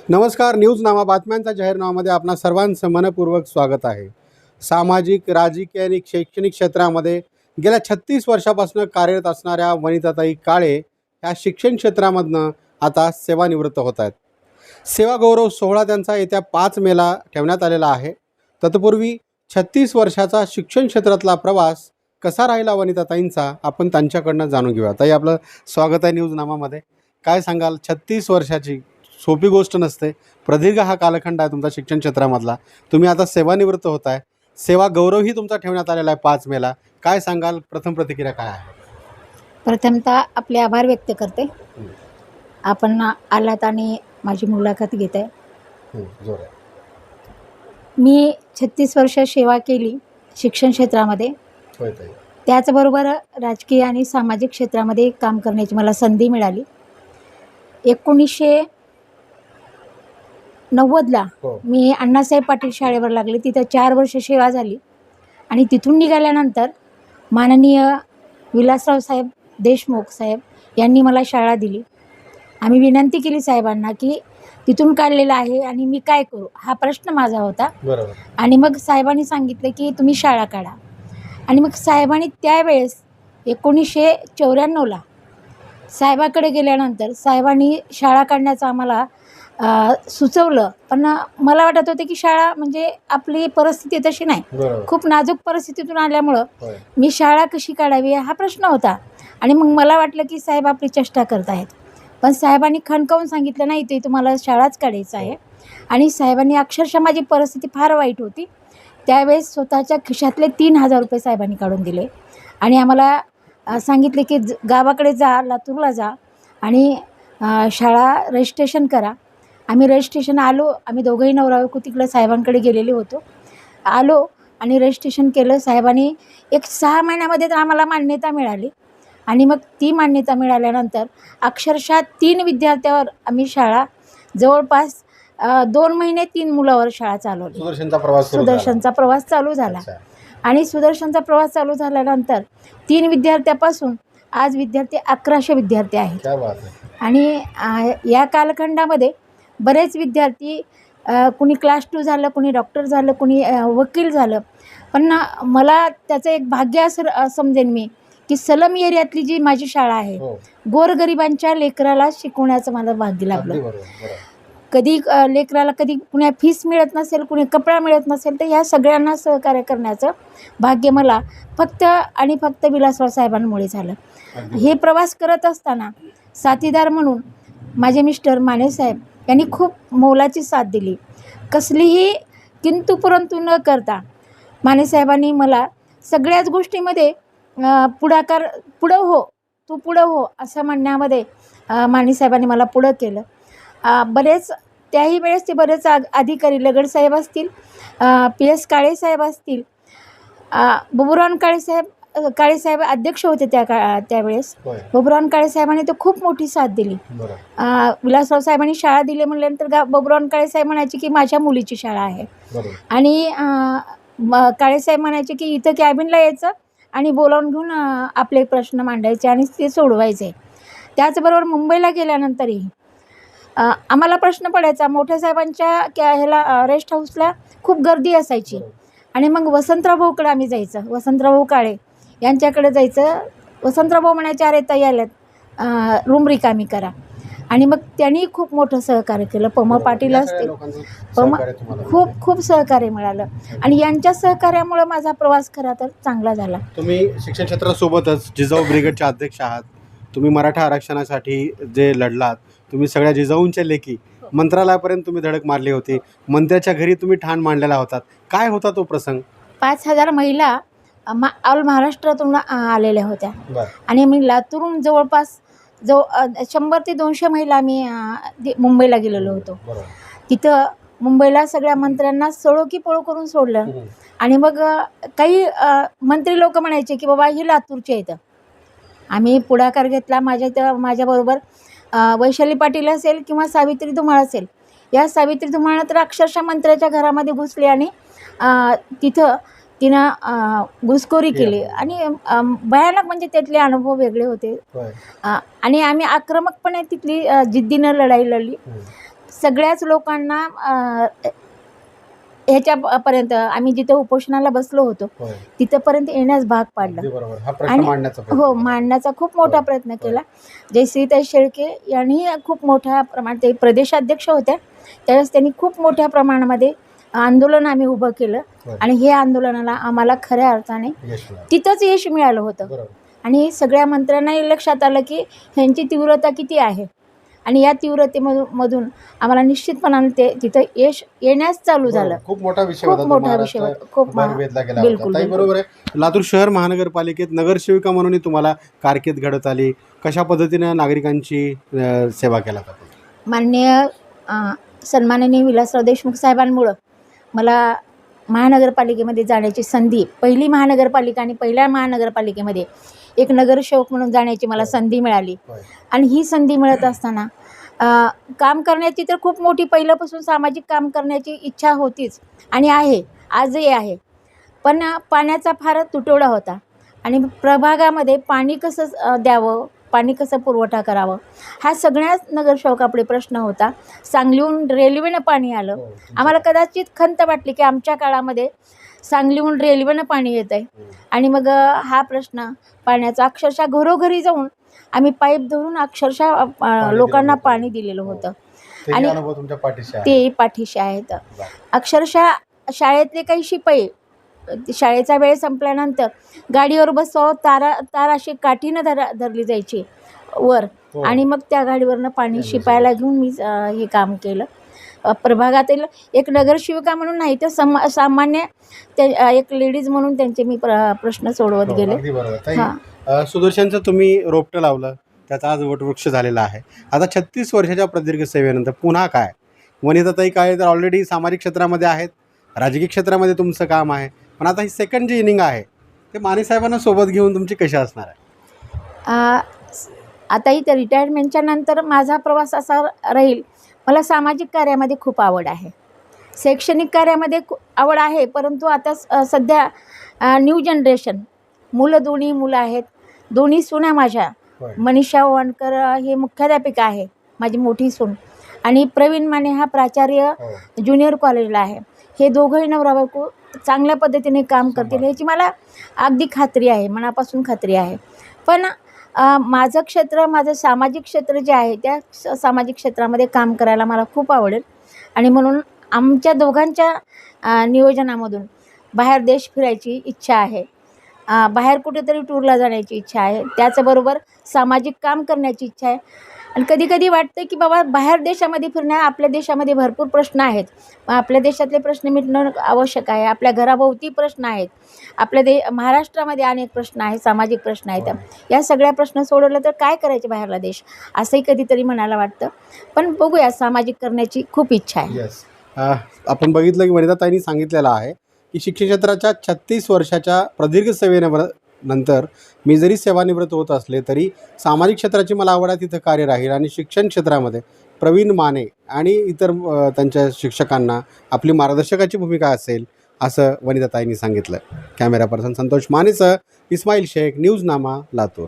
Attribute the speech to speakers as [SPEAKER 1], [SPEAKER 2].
[SPEAKER 1] नमस्कार. न्यूजनामा बातम्यांचा जाहीरनाम्यामध्ये आपणा सर्वांचं मनपूर्वक स्वागत आहे. सामाजिक, राजकीय आणि शैक्षणिक क्षेत्रामध्ये गेल्या 36 वर्षापासून कार्यरत असणाऱ्या वनिताताई काळे ह्या शिक्षण क्षेत्रामधनं आता सेवानिवृत्त होत आहेत. सेवा गौरव सोहळा त्यांचा येत्या 5 मेला ठेवण्यात आलेला आहे. तत्पूर्वी 36 वर्षाचा शिक्षण क्षेत्रातला प्रवास कसा राहिला वनिताताईंचा, आपण त्यांच्याकडनं जाणून घेऊया. ताई, आपलं स्वागत आहे न्यूजनामामध्ये. काय सांगाल? 36 वर्षाची सोपी गोष्ट नसते. प्रदीर्घ हा कालखंड आहे तुमचा शिक्षण क्षेत्रामधला. तुम्ही आता सेवानिवृत्त होत आहे. सेवा गौरवही तुमचा ठेवण्यात आलेला आहे 5 मेला. काय सांगाल? प्रथम प्रतिक्रिया काय आहे?
[SPEAKER 2] प्रथमतः आपले आभार व्यक्त करते. आपण आलात आणि माझी मुलाखत घेत आहे.
[SPEAKER 1] जोर आहे.
[SPEAKER 2] मी 36 वर्ष सेवा केली शिक्षण क्षेत्रामध्ये.
[SPEAKER 1] होय ताई.
[SPEAKER 2] त्याचबरोबर राजकीय आणि सामाजिक क्षेत्रामध्ये काम करण्याची मला संधी मिळाली. 1990ला
[SPEAKER 1] हो.
[SPEAKER 2] मी अण्णासाहेब पाटील शाळेवर लागले. तिथं 4 वर्ष सेवा झाली आणि तिथून निघाल्यानंतर माननीय विलासराव साहेब देशमुख साहेब यांनी मला शाळा दिली. आम्ही विनंती केली साहेबांना की तिथून काढलेलं आहे आणि मी काय करू, हा प्रश्न माझा होता.
[SPEAKER 1] बरोबर.
[SPEAKER 2] आणि मग साहेबांनी सांगितलं की तुम्ही शाळा काढा. आणि मग साहेबांनी त्यावेळेस 1994ला साहेबाकडे गेल्यानंतर साहेबांनी शाळा काढण्याचं आम्हाला सुचवलं. पण मला वाटत होतं की शाळा म्हणजे आपली परिस्थिती तशी नाही,
[SPEAKER 1] बरोबर.
[SPEAKER 2] खूप नाजूक परिस्थितीतून आल्यामुळं
[SPEAKER 1] होय.
[SPEAKER 2] मी शाळा कशी काढावी हा प्रश्न होता. आणि मग मला वाटलं की साहेब आपली चेष्टा करत आहेत. पण साहेबांनी खणकावून सांगितलं नाही, ते तुम्हाला शाळाच काढायचं आहे. आणि साहेबांनी अक्षरशः माझी परिस्थिती फार वाईट होती त्यावेळेस स्वतःच्या खिशातले 3,000 रुपये साहेबांनी काढून दिले आणि आम्हाला सांगितले की गावाकडे जा, लातूरला जा आणि शाळा रजिस्ट्रेशन करा. आम्ही रजिस्ट्रेशन आलो. आम्ही दोघंही नवरा बायको तिकडं साहेबांकडे गेलेले होतो. आलो आणि रजिस्ट्रेशन केलं. साहेबांनी एक 6 महिन्यामध्ये तर आम्हाला मान्यता मिळाली. आणि मग ती मान्यता मिळाल्यानंतर अक्षरशः 3 विद्यार्थ्यावर आम्ही शाळा जवळपास 2 महिने 3 मुलावर शाळा चालवली. सुदर्शनचा प्रवास चालू झाला. आणि सुदर्शनचा प्रवास चालू झाल्यानंतर 3 विद्यार्थ्यापासून आज विद्यार्थी 1100 विद्यार्थी आहेत.
[SPEAKER 1] क्या बात आहे.
[SPEAKER 2] आणि या कालखंडामध्ये बरेच विद्यार्थी कुणी क्लास 2 झालं, कुणी डॉक्टर झालं, कुणी वकील झालं. पण मला त्याचं एक भाग्य असं समजेन मी की सलम एरियातली जी माझी शाळा आहे, गोरगरिबांच्या लेकराला शिकवण्याचं मला भाग्य लाभलं. कधी लेकराला कधी कुण्या फीस मिळत नसेल, कुणी कपडा मिळत नसेल, तर ह्या सगळ्यांना सहकार्य करण्याचं भाग्य मला फक्त आणि फक्त विलासराव साहेबांमुळे झालं. हे प्रवास करत असताना साथीदार म्हणून माझे मिस्टर माने साहेब यांनी खूप मोलाची साथ दिली. कसलीही किंतु परंतु न करता मानेसाहेबांनी मला सगळ्याच गोष्टीमध्ये पुढं हो, तू पुढं हो असं म्हणण्यामध्ये मानेसाहेबांनी मला पुढं केलं. बरेच त्याही वेळेस ते बरेच अधिकारी लगडसाहेब असतील, PS काळेसाहेब असतील, बबुराव काळेसाहेब अध्यक्ष होते त्यावेळेस. बबुराव काळेसाहेबांनी तर खूप मोठी साथ दिली. विलासराव साहेबांनी शाळा दिली म्हटल्यानंतर बबुराव काळेसाहेब म्हणायचे की माझ्या मुलीची शाळा आहे. आणि काळेसाहेब म्हणायचे की इथं कॅबिनला यायचं आणि बोलावून घेऊन आपले प्रश्न मांडायचे आणि ते सोडवायचे. त्याचबरोबर मुंबईला गेल्यानंतरही आम्हाला प्रश्न पडायचा. मोठ्या साहेबांच्या ह्याला रेस्ट हाऊसला खूप गर्दी असायची आणि मग वसंतराव भाऊकडे आम्ही जायचं. वसंतराव भाऊ काळे यांच्याकडे जायचं. वसंतराव भाऊ म्हणायचे अरे ताई आल्यात, रूम रिकामी करा. आणि मग त्यांनी खूप मोठं सहकार्य केलं. पम पाटील असतील, खूप सहकार्य मिळालं आणि यांच्या सहकार्यामुळे माझा प्रवास खरा तर चांगला झाला.
[SPEAKER 1] तुम्ही शिक्षण क्षेत्रासोबतच जिजाऊ ब्रिगेडचे अध्यक्ष आहात. तुम्ही मराठा आरक्षणासाठी जे लढलात, तुम्ही सगळ्या जिजाऊंच्या लेखी मंत्रालयापर्यंत तुम्ही धडक मारली होती. मंत्र्याच्या घरी तुम्ही ठाण मांडलेला होतात. काय होता तो प्रसंग?
[SPEAKER 2] 5,000 महिला ऑल महाराष्ट्रातून आलेल्या होत्या. आणि मी लातूरून जवळपास 100 ते 200 महिला आम्ही मुंबईला गेलेलो होतो. तिथं मुंबईला सगळ्या मंत्र्यांना सळो की पळो करून सोडलं. आणि मग काही मंत्री लोक म्हणायचे की बाबा ही लातूरचे आहेत. आम्ही पुढाकार घेतला. माझ्याबरोबर वैशाली पाटील असेल किंवा सावित्री धुमाळ असेल. या सावित्री धुमाळ तर अक्षरशः मंत्र्याच्या घरामध्ये घुसली आणि तिनं घुसखोरी केली आणि भयानक म्हणजे त्यातले अनुभव वेगळे होते. आणि आम्ही आक्रमकपणे तिथली जिद्दीनं लढाई लढली. सगळ्याच लोकांना ह्याच्यापर्यंत आम्ही जिथं उपोषणाला बसलो होतो
[SPEAKER 1] होय.
[SPEAKER 2] तिथंपर्यंत येण्यास भाग पाडलं.
[SPEAKER 1] अगदी बरोबर. हा प्रश्न
[SPEAKER 2] आणि
[SPEAKER 1] मांडण्याचा प्रयत्न
[SPEAKER 2] हो,
[SPEAKER 1] केला.
[SPEAKER 2] मांडण्याचा खूप मोठा
[SPEAKER 1] होय.
[SPEAKER 2] प्रयत्न केला. जयश्रीताई शेळके यांनी खूप मोठ्या प्रमाणात, ते प्रदेशाध्यक्ष होत्या त्यावेळेस, त्यांनी खूप मोठ्या प्रमाणामध्ये आंदोलन आम्ही उभं केलं.
[SPEAKER 1] होय.
[SPEAKER 2] आणि हे आंदोलनाला आम्हाला खऱ्या अर्थाने
[SPEAKER 1] यश मिळालं.
[SPEAKER 2] तिथंच यश मिळालं होतं.
[SPEAKER 1] बरोबर.
[SPEAKER 2] आणि सगळ्या मंत्र्यांनाही लक्षात आलं की ह्यांची तीव्रता किती आहे. आणि या तीव्रतेमधून आम्हाला निश्चितपणाने ते तिथं यश येण्यास चालू झालं.
[SPEAKER 1] बरोबर. खूप मोठा विषय
[SPEAKER 2] खूप
[SPEAKER 1] होता तो.
[SPEAKER 2] मोठा विषय
[SPEAKER 1] महाराष्ट्र
[SPEAKER 2] होता. खूप
[SPEAKER 1] भर वेधला गेला
[SPEAKER 2] बिलकुल,
[SPEAKER 1] होता. ताई,
[SPEAKER 2] बिलकुल.
[SPEAKER 1] बरोबर आहे. लातूर शहर महानगरपालिकेत नगरसेविका म्हणूनही तुम्हाला कारकीर्द घडत आली. कशा पद्धतीनं नागरिकांची सेवा केला आपण?
[SPEAKER 2] माननीय सन्माननीय विलासराव देशमुख साहेबांमुळं मला महानगरपालिकेमध्ये जाण्याची संधी, पहिली महानगरपालिका आणि पहिल्या महानगरपालिकेमध्ये एक नगरसेवक म्हणून जाण्याची मला संधी मिळाली.
[SPEAKER 1] होय.
[SPEAKER 2] आणि ही संधी मिळत असताना काम करण्याची तर खूप मोठी, पहिल्यापासून सामाजिक काम करण्याची इच्छा होतीच आणि आहे, आजही आहे. पण पाण्याचा फार तुटवडा होता. आणि प्रभागामध्ये पाणी कसं द्यावं, पाणी कसं पुरवठा करावं, हा सगळ्याच नगरसेवकापुढे प्रश्न होता. सांगलीहून रेल्वेनं पाणी आलं.
[SPEAKER 1] हो,
[SPEAKER 2] आम्हाला कदाचित खंत वाटली की आमच्या काळामध्ये सांगलीहून रेल्वेनं पाणी येत आहे. आणि मग हा प्रश्न पाण्याचा अक्षरशः घरोघरी जाऊन आम्ही पाईप धरून अक्षरशः लोकांना
[SPEAKER 1] होतं.
[SPEAKER 2] पाणी दिलेलं
[SPEAKER 1] हो.
[SPEAKER 2] होतं.
[SPEAKER 1] तेही
[SPEAKER 2] आणि
[SPEAKER 1] अनुभव तुमच्या पाठीशी आहे.
[SPEAKER 2] ते पाठीशी आहेत.
[SPEAKER 1] वा.
[SPEAKER 2] अक्षरशः शाळेतले काही शिपाई शाळेचा वेळ संपल्यानंतर गाडीवर बसव, तार अशी काठीनं धरली जायची वर.
[SPEAKER 1] हो.
[SPEAKER 2] आणि मग त्या गाडीवरनं पाणी
[SPEAKER 1] त्यांनी
[SPEAKER 2] शिपायला घेऊन मी हे काम केलं. प्रभागातील एक नगरसेविका म्हणून नाही तर सामान्य एक लेडीज म्हणून त्यांचे मी प्रश्न सोडवत
[SPEAKER 1] हो,
[SPEAKER 2] गेले.
[SPEAKER 1] अगदी बरोबर. ताई,
[SPEAKER 2] हां.
[SPEAKER 1] सुदर्शनचं तुम्ही रोपटं लावलं, त्याचा आज वटवृक्ष झालेला आहे. आता 36 वर्षाच्या प्रदीर्घ सेवेनंतर पुन्हा काय? वनिताताई काय तर ऑलरेडी सामाजिक क्षेत्रामध्ये आहेत, राजकीय क्षेत्रामध्ये तुमचं काम आहे, पण आता ही सेकंड जी इनिंग आहे ते माने साहेबांना सोबत घेऊन तुमची कशी असणार आहे?
[SPEAKER 2] आता इथं रिटायरमेंटच्या नंतर माझा प्रवास असा राहील. मला सामाजिक कार्यामध्ये खूप आवड आहे, शैक्षणिक कार्यामध्ये आवड आहे. परंतु आता सध्या न्यू जनरेशन दोन्ही मुलं आहेत. दोन्ही सुना माझ्या,
[SPEAKER 1] होय.
[SPEAKER 2] मनीषा वाणकर हे मुख्याध्यापिका आहे, माझी मोठी सून, आणि प्रवीण माने हा प्राचार्य
[SPEAKER 1] हो.
[SPEAKER 2] ज्युनियर कॉलेजला आहे. हे दोघंही नवरा बायको चांगल्या पद्धतीने काम करतील याची मला अगदी खात्री आहे, मनापासून खात्री आहे. पण माझं क्षेत्र, माझं सामाजिक क्षेत्र जे आहे त्या सामाजिक क्षेत्रामध्ये काम करायला मला खूप आवडेल. आणि म्हणून आमच्या दोघांच्या नियोजनामधून बाहेर देश फिरायची इच्छा आहे, बाहेर कुठेतरी टूरला जाण्याची इच्छा आहे, त्याचबरोबर सामाजिक काम करण्याची इच्छा आहे. आणि कधी कधी वाटतं की बाबा बाहेर देशामध्ये फिरण्या, आपल्या देशामध्ये भरपूर प्रश्न आहेत, आपल्या देशातले प्रश्न मिटणं आवश्यक आहे. आपल्या घराभोवती प्रश्न आहेत, आपल्या महाराष्ट्रामध्ये अनेक प्रश्न आहेत, सामाजिक प्रश्न आहेत. या सगळ्या प्रश्न सोडवलं तर काय करायचे बाहेरला देश, असंही कधीतरी मनाला वाटतं. पण बघूया, सामाजिक करण्याची खूप इच्छा आहे.
[SPEAKER 1] येस. आपण बघितलं की वनिताताईंनी सांगितलेलं आहे की शिक्षण क्षेत्राच्या 36 वर्षाच्या प्रदीर्घ सेवेनंतर मी जरी सेवानिवृत्त होत असले तरी सामाजिक क्षेत्राची मला आवड आहे, तिथं कार्य राहील. आणि शिक्षण क्षेत्रामध्ये प्रवीण माने आणि इतर त्यांच्या शिक्षकांना आपली मार्गदर्शकाची भूमिका असेल, असं वनिताताईंनी सांगितलं. कॅमेरा पर्सन संतोष मानेसह इस्माईल शेख, न्यूजनामा, लातूर.